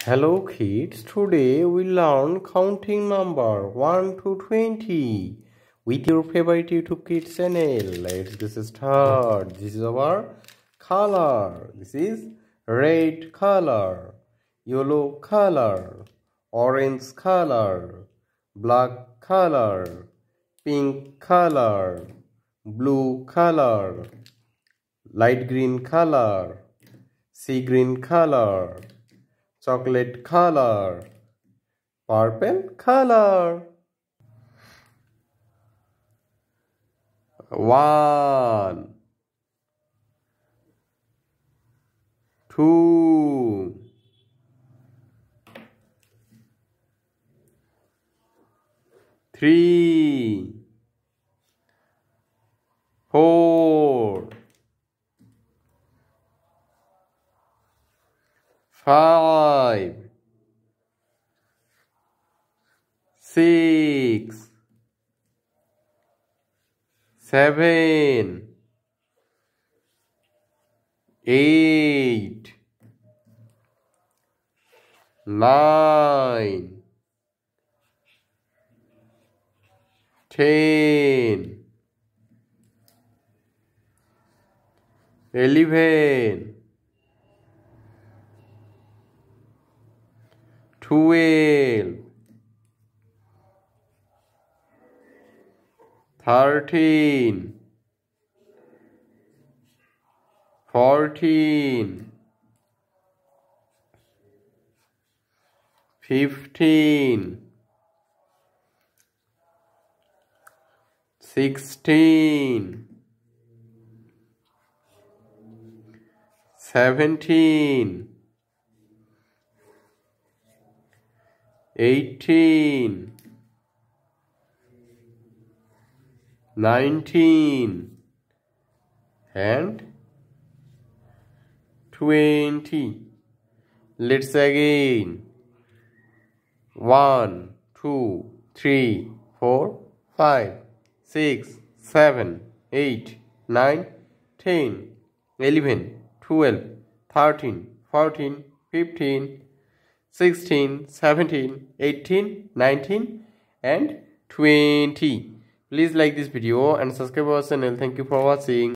Hello kids, today we learn counting number 1 to 20 with your favorite YouTube Kids channel. Let's get started. This is our color. This is red color, yellow color, orange color, black color, pink color, blue color, light green color, sea green color, chocolate color, purple color. 1, 2, 3, 4, 5, 6, 7, 8, 9, 10, 11, 12, 13, 14, 15, 16, 17, 18, 19, and 20. Let's again. 1, 2, 3, 4, 5, 6, 7, 8, 9, 10, 11, 12, 13, 14, 15, 16, 17, 18, 19, and 20. Please like this video and subscribe our channel. Thank you for watching.